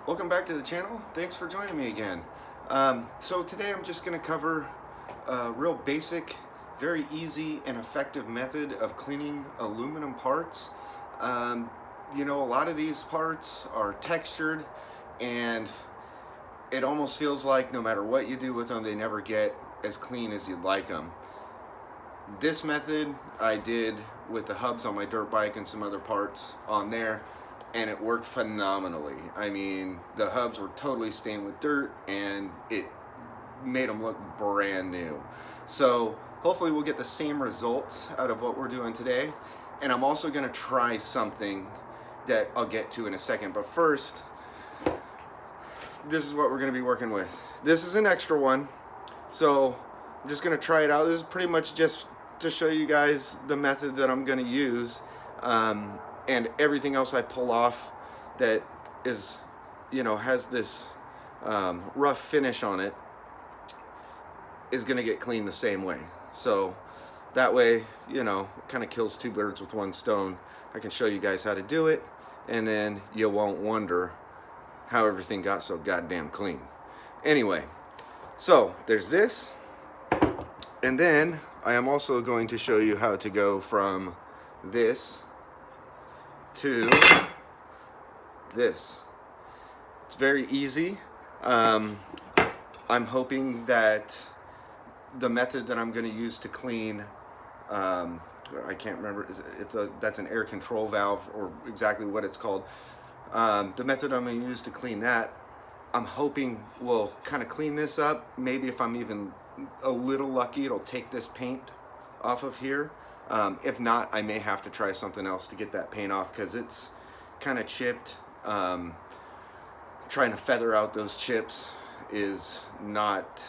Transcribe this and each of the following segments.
Welcome back to the channel. Thanks for joining me again. So today I'm just going to cover a real basic, very easy and effective method of cleaning aluminum parts. You know, a lot of these parts are textured and it almost feels like no matter what you do with them, they never get as clean as you'd like them. This method I did with the hubs on my dirt bike and some other parts on there, and it worked phenomenally. I mean, the hubs were totally stained with dirt and it made them look brand new. So hopefully we'll get the same results out of what we're doing today. And I'm also gonna try something that I'll get to in a second. But first, this is what we're gonna be working with. This is an extra one. So I'm just gonna try it out. This is pretty much just to show you guys the method that I'm gonna use. And everything else I pull off that is, you know, has this rough finish on it is gonna get cleaned the same way. So that way, you know, it kind of kills two birds with one stone. I can show you guys how to do it, and then you won't wonder how everything got so goddamn clean. Anyway, so there's this, and then I am also going to show you how to go from this to this. It's very easy. I'm hoping that the method that I'm going to use to clean, I can't remember, that's an air control valve or exactly what it's called. The method I'm going to use to clean that, I'm hoping will kind of clean this up. Maybe if I'm even a little lucky, it'll take this paint off of here. If not, I may have to try something else to get that paint off because it's kind of chipped. Trying to feather out those chips is not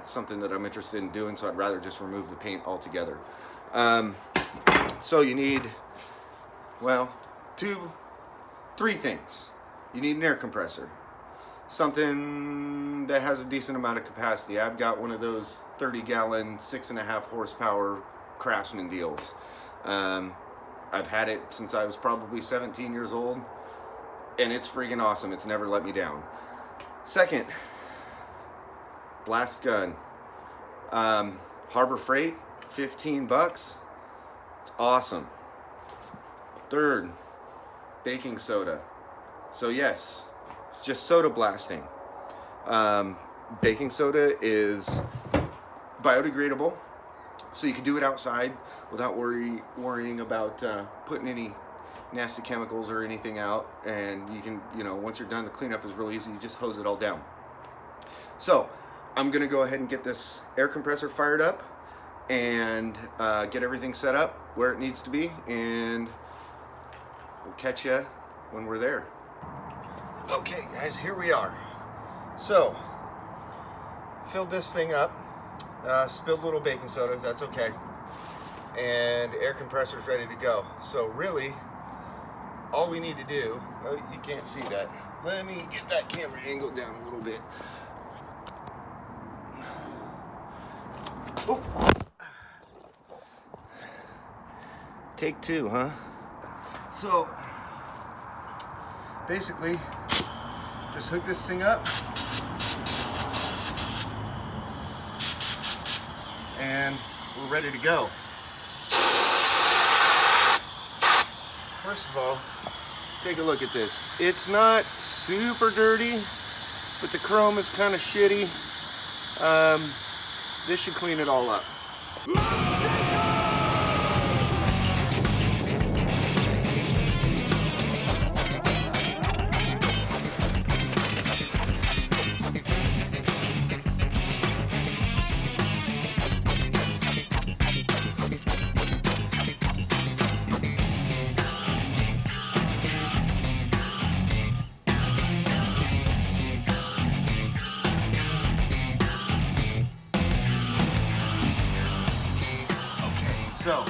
something that I'm interested in doing, so I'd rather just remove the paint altogether. So you need, well, three things. You need an air compressor, something that has a decent amount of capacity. I've got one of those 30-gallon, 6.5 horsepower Craftsman deals. I've had it since I was probably 17 years old, and it's freaking awesome. It's never let me down. Second, blast gun. Harbor Freight, 15 bucks. It's awesome. Third, baking soda. So yes, it's just soda blasting. Baking soda is biodegradable, so you can do it outside without worrying about putting any nasty chemicals or anything out. And you can, you know, once you're done, the cleanup is really easy. You just hose it all down. So I'm gonna go ahead and get this air compressor fired up and get everything set up where it needs to be, and we'll catch you when we're there. Okay guys, here we are. So filled this thing up. Spilled a little baking soda, that's okay. And air compressor's ready to go. So really, all we need to do, oh, you can't see that. Let me get that camera angled down a little bit. Oh. Take two, huh? So, basically, just hook this thing up. And we're ready to go. First of all, take a look at this. It's not super dirty, but the chrome is kind of shitty. This should clean it all up. So,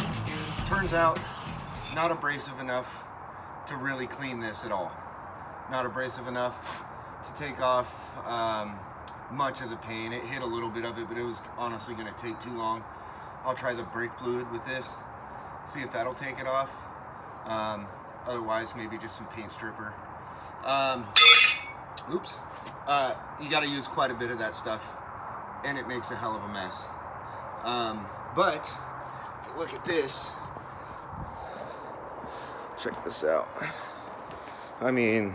turns out, not abrasive enough to really clean this at all. Not abrasive enough to take off much of the paint. It hit a little bit of it, but it was honestly going to take too long. I'll try the brake fluid with this, see if that'll take it off. Otherwise, maybe just some paint stripper. oops, you got to use quite a bit of that stuff, and it makes a hell of a mess. But look at this. Check this out. I mean,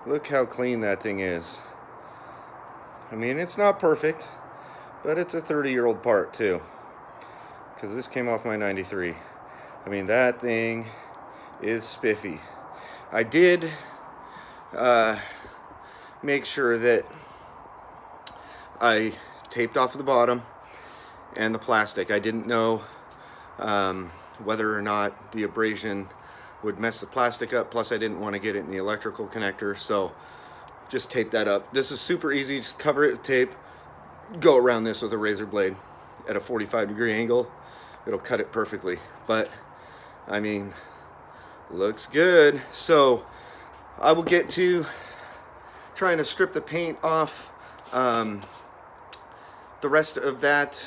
look how clean that thing is. I mean, it's not perfect, but it's a 30-year-old part too, because this came off my 93. I mean, that thing is spiffy. I did make sure that I taped off the bottom and the plastic. I didn't know whether or not the abrasion would mess the plastic up, plus I didn't want to get it in the electrical connector, so just tape that up. This is super easy. Just cover it with tape, go around this with a razor blade at a 45-degree angle. It'll cut it perfectly. But I mean, looks good. So I will get to trying to strip the paint off the rest of that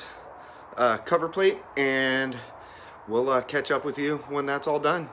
cover plate, and we'll catch up with you when that's all done.